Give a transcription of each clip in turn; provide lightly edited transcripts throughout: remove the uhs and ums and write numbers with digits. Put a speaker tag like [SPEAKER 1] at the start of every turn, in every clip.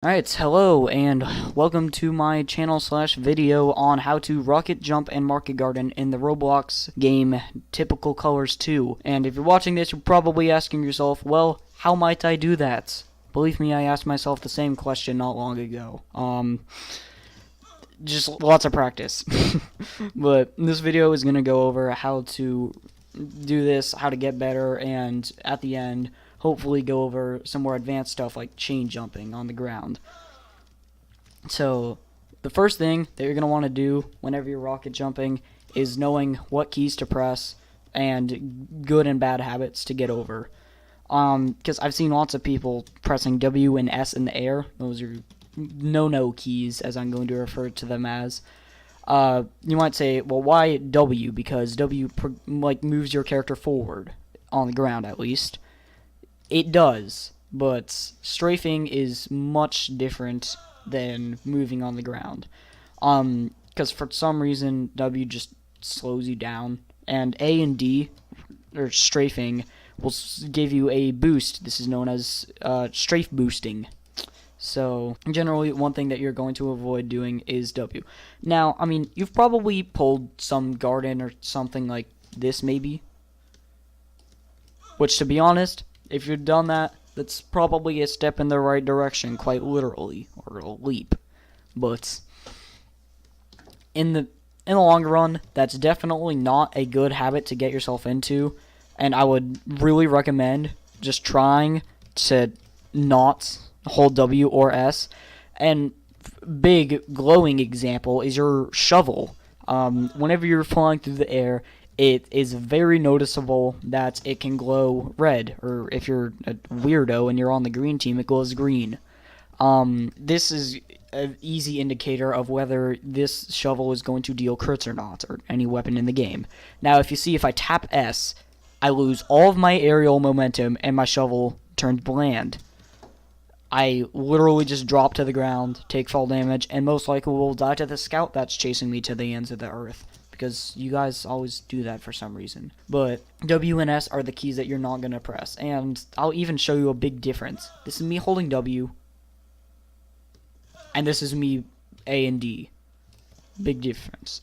[SPEAKER 1] Alright, hello and welcome to my channel slash video on how to rocket jump and market garden in the Roblox game Typical Colors 2. And if you're watching this, you're probably asking yourself, well, how might I do that? Believe me, I asked myself the same question not long ago. Just lots of practice. But this video is going to go over how to do this, how to get better, and at the end, hopefully go over some more advanced stuff like chain jumping on the ground. So, the first thing that you're going to want to do whenever you're rocket jumping is knowing what keys to press and good and bad habits to get over. Because I've seen lots of people pressing W and S in the air. Those are no-no keys, as I'm going to refer to them as. You might say, well, why W? Because W moves your character forward, on the ground at least. It does, but strafing is much different than moving on the ground. Because for some reason, W just slows you down, and A and D, or strafing, will give you a boost. This is known as strafe boosting. So, generally, one thing that you're going to avoid doing is W. Now, I mean, you've probably pulled some garden or something like this, maybe. Which, to be honest, if you've done that, that's probably a step in the right direction, quite literally, or a leap. But in the long run, that's definitely not a good habit to get yourself into, and I would really recommend just trying to not hold W or S. And big glowing example is your shovel. Whenever you're flying through the air, it is very noticeable that it can glow red, or if you're a weirdo and you're on the green team, it glows green. This is an easy indicator of whether this shovel is going to deal crits or not, or any weapon in the game. Now, if I tap S, I lose all of my aerial momentum and my shovel turns bland. I literally just drop to the ground, take fall damage, and most likely will die to the scout that's chasing me to the ends of the earth. Because you guys always do that for some reason. But W and S are the keys that you're not going to press. And I'll even show you a big difference. This is me holding W. And this is me A and D. Big difference.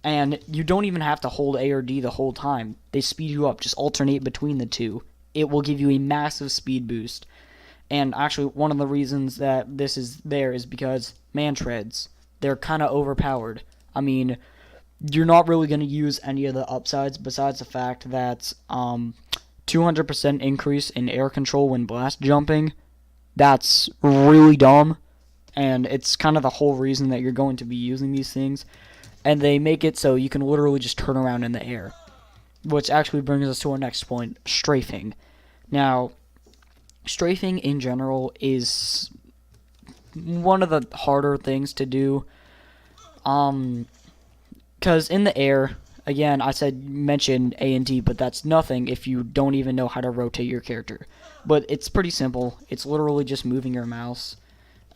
[SPEAKER 1] And you don't even have to hold A or D the whole time. They speed you up. Just alternate between the two. It will give you a massive speed boost. And actually, one of the reasons that this is there is because man-treads. They're kind of overpowered. I mean, you're not really going to use any of the upsides besides the fact that 200% increase in air control when blast jumping. That's really dumb, and it's kind of the whole reason that you're going to be using these things. And they make it so you can literally just turn around in the air, which actually brings us to our next point, strafing. Now, strafing in general is one of the harder things to do. Because in the air, again, I mentioned A and D, but that's nothing if you don't even know how to rotate your character. But it's pretty simple. It's literally just moving your mouse.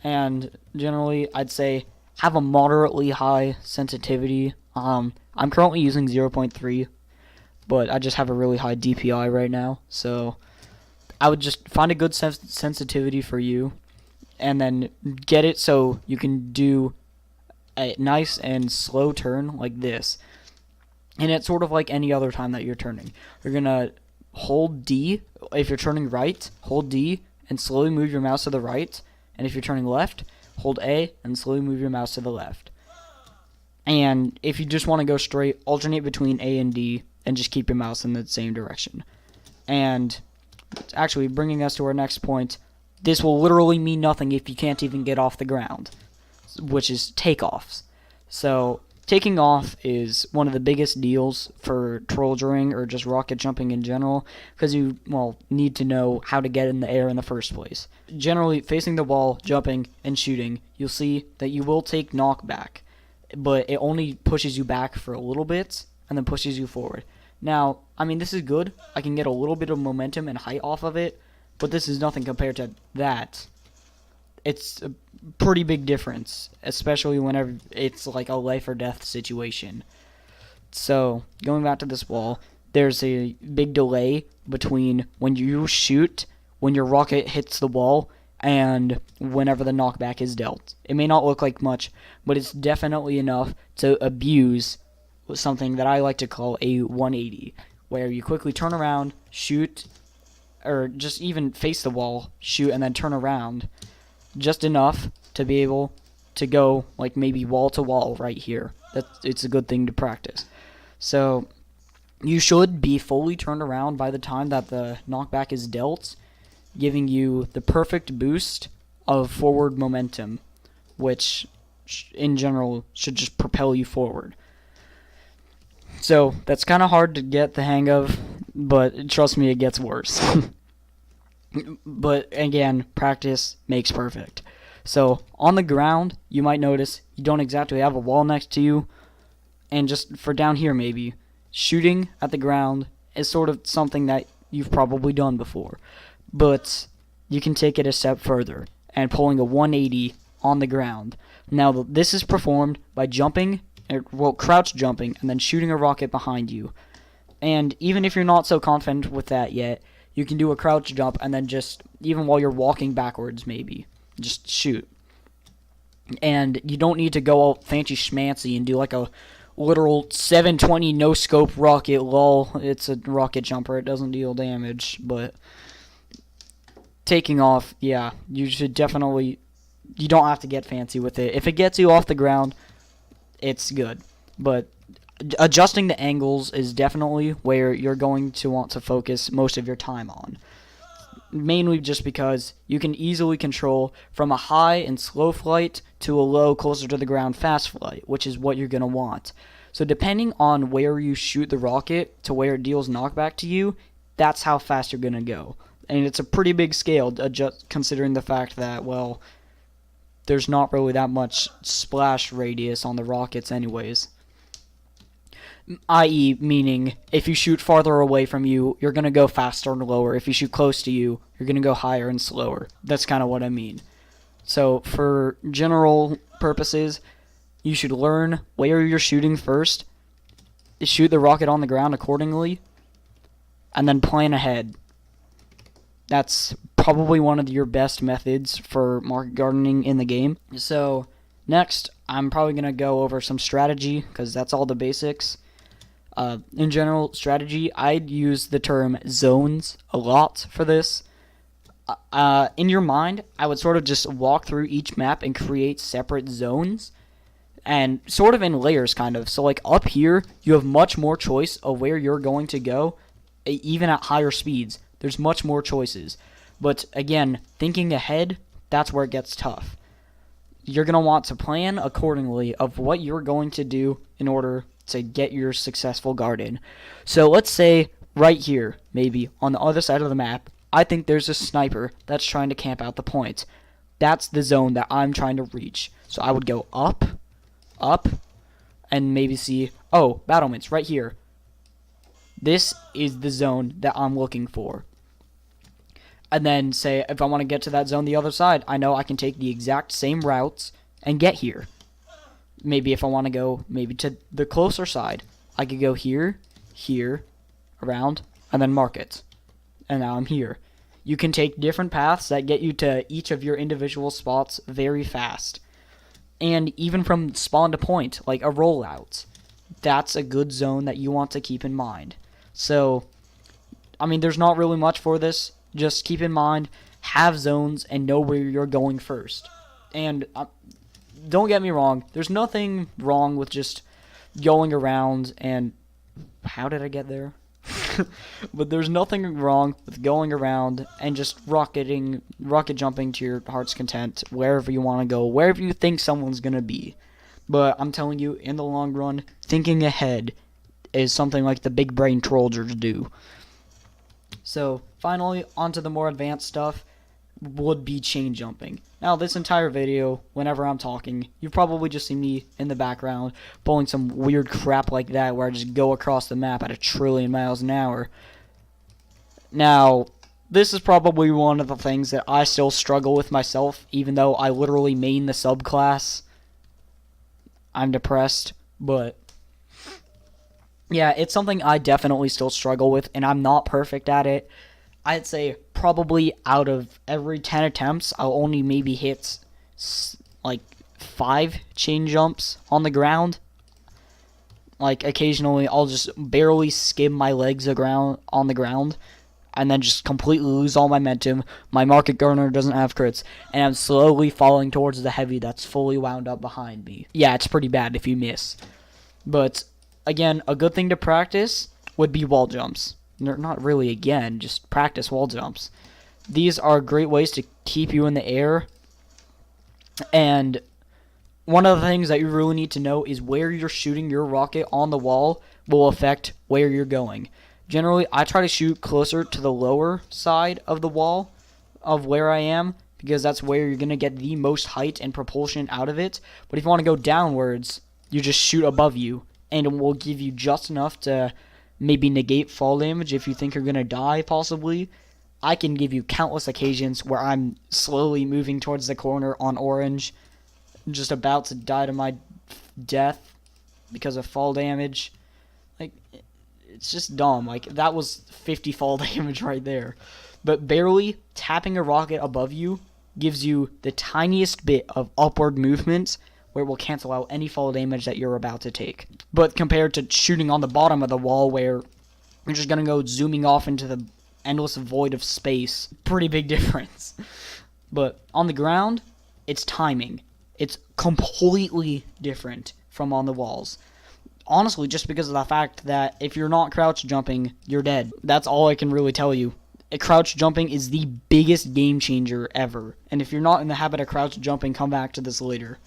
[SPEAKER 1] And generally, I'd say have a moderately high sensitivity. I'm currently using 0.3, but I just have a really high DPI right now. So I would just find a good sensitivity for you, and then get it so you can do a nice and slow turn like this. And it's sort of like any other time that you're turning. You're going to hold D. If you're turning right, hold D and slowly move your mouse to the right. And if you're turning left, hold A and slowly move your mouse to the left. And if you just want to go straight, alternate between A and D and just keep your mouse in the same direction. And actually, bringing us to our next point, this will literally mean nothing if you can't even get off the ground, which is takeoffs. So taking off is one of the biggest deals for trolling or just rocket jumping in general, because you need to know how to get in the air in the first place. Generally, facing the wall, jumping, and shooting, you'll see that you will take knockback, but it only pushes you back for a little bit and then pushes you forward. Now, I mean, this is good. I can get a little bit of momentum and height off of it, but this is nothing compared to that. It's a pretty big difference, especially whenever it's like a life or death situation. So, going back to this wall, there's a big delay between when you shoot, when your rocket hits the wall, and whenever the knockback is dealt. It may not look like much, but it's definitely enough to abuse something that I like to call a 180, where you quickly turn around, shoot, or just even face the wall, shoot, and then turn around just enough to be able to go like maybe wall to wall right here. It's a good thing to practice. So you should be fully turned around by the time that the knockback is dealt, giving you the perfect boost of forward momentum, which in general should just propel you forward. So that's kind of hard to get the hang of, but trust me, it gets worse. But again, practice makes perfect. So on the ground, you might notice you don't exactly have a wall next to you, and just for down here maybe, shooting at the ground is sort of something that you've probably done before. But you can take it a step further and pulling a 180 on the ground. Now, this is performed by jumping, crouch jumping, and then shooting a rocket behind you. And even if you're not so confident with that yet, you can do a crouch jump and then just, even while you're walking backwards maybe, just shoot. And you don't need to go all fancy schmancy and do like a literal 720 no-scope rocket, lol. It's a rocket jumper, it doesn't deal damage, but taking off, yeah, you should definitely, you don't have to get fancy with it. If it gets you off the ground, it's good. But adjusting the angles is definitely where you're going to want to focus most of your time on. Mainly just because you can easily control from a high and slow flight to a low closer to the ground fast flight, which is what you're going to want. So depending on where you shoot the rocket to where it deals knockback to you, that's how fast you're going to go. And it's a pretty big scale, just considering the fact that, well, there's not really that much splash radius on the rockets anyways. I.e., meaning, if you shoot farther away from you, you're going to go faster and lower. If you shoot close to you, you're going to go higher and slower. That's kind of what I mean. So, for general purposes, you should learn where you're shooting first, shoot the rocket on the ground accordingly, and then plan ahead. That's probably one of your best methods for market gardening in the game. So, next, I'm probably going to go over some strategy, because that's all the basics. In general, strategy, I'd use the term zones a lot for this. In your mind, I would sort of just walk through each map and create separate zones, and sort of in layers, kind of. So, like, up here, you have much more choice of where you're going to go, even at higher speeds. There's much more choices. But, again, thinking ahead, that's where it gets tough. You're going to want to plan accordingly of what you're going to do in order to get your successful garden. So let's say right here, maybe on the other side of the map, I think there's a sniper that's trying to camp out the point. That's the zone that I'm trying to reach. So I would go up, and maybe see, oh, battlements right here. This is the zone that I'm looking for. And then say, if I want to get to that zone the other side, I know I can take the exact same routes and get here. Maybe if I want to go maybe to the closer side, I could go here, around, and then mark it. And now I'm here. You can take different paths that get you to each of your individual spots very fast. And even from spawn to point, like a rollout, that's a good zone that you want to keep in mind. So, I mean, there's not really much for this. Just keep in mind, have zones and know where you're going first. And don't get me wrong, there's nothing wrong with just going around and... How did I get there? But there's nothing wrong with going around and just rocket jumping to your heart's content, wherever you want to go, wherever you think someone's going to be. But I'm telling you, in the long run, thinking ahead is something like the big brain trollers do. So, finally, onto the more advanced stuff, would be chain jumping. Now, this entire video, whenever I'm talking, you've probably just seen me in the background pulling some weird crap like that where I just go across the map at 1,000,000,000,000 miles an hour. Now, this is probably one of the things that I still struggle with myself, even though I literally main the subclass. I'm depressed, but yeah, it's something I definitely still struggle with, and I'm not perfect at it. I'd say probably out of every 10 attempts, I'll only maybe hit like 5 chain jumps on the ground. Like occasionally I'll just barely skim my legs on the ground and then just completely lose all my momentum. My market gardener doesn't have crits, and I'm slowly falling towards the heavy that's fully wound up behind me. Yeah, it's pretty bad if you miss. But again, a good thing to practice would be wall jumps. Not really again, just practice wall jumps. These are great ways to keep you in the air, and one of the things that you really need to know is where you're shooting your rocket on the wall will affect where you're going. Generally, I try to shoot closer to the lower side of the wall of where I am, because that's where you're going to get the most height and propulsion out of it. But if you want to go downwards, you just shoot above you, and it will give you just enough to maybe negate fall damage if you think you're going to die, possibly. I can give you countless occasions where I'm slowly moving towards the corner on orange, just about to die to my death because of fall damage. Like, it's just dumb. Like, that was 50 fall damage right there. But barely tapping a rocket above you gives you the tiniest bit of upward movement where it will cancel out any fall damage that you're about to take. But compared to shooting on the bottom of the wall where you're just going to go zooming off into the endless void of space, pretty big difference. But on the ground, it's timing. It's completely different from on the walls. Honestly, just because of the fact that if you're not crouch jumping, you're dead. That's all I can really tell you. Crouch jumping is the biggest game changer ever. And if you're not in the habit of crouch jumping, come back to this later.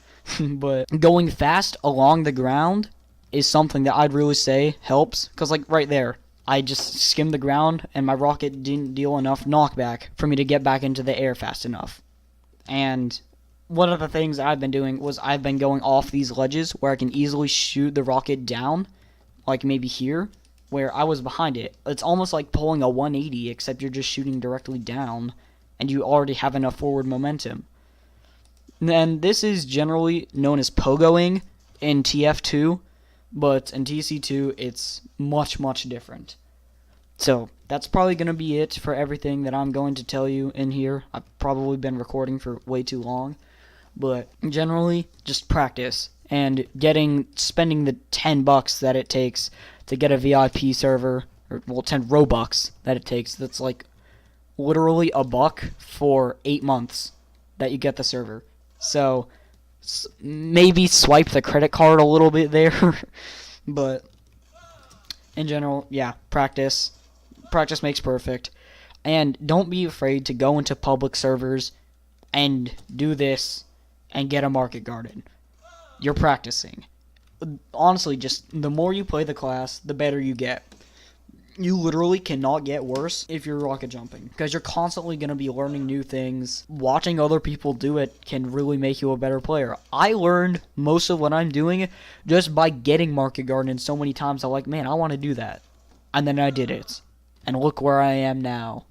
[SPEAKER 1] But going fast along the ground is something that I'd really say helps. Because, like, right there, I just skimmed the ground and my rocket didn't deal enough knockback for me to get back into the air fast enough. And one of the things I've been doing was I've been going off these ledges where I can easily shoot the rocket down, like maybe here, where I was behind it. It's almost like pulling a 180, except you're just shooting directly down, and you already have enough forward momentum. And this is generally known as pogoing in TF2, but in TC2, it's much, much different. So, that's probably going to be it for everything that I'm going to tell you in here. I've probably been recording for way too long. But generally, just practice and spending the $10 that it takes to get a VIP server, or well, 10 Robux that it takes. That's like literally $1 for 8 months that you get the server. So maybe swipe the credit card a little bit there, but in general, yeah, practice. Practice makes perfect, and don't be afraid to go into public servers and do this and get a market garden. You're practicing. Honestly, just the more you play the class, the better you get. You literally cannot get worse if you're rocket jumping, because you're constantly going to be learning new things. Watching other people do it can really make you a better player. I learned most of what I'm doing just by getting market garden so many times. I'm like, man, I want to do that. And then I did it. And look where I am now.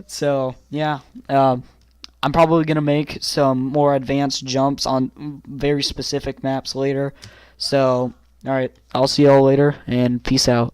[SPEAKER 1] So, yeah. I'm probably going to make some more advanced jumps on very specific maps later. So, alright, I'll see y'all later, and peace out.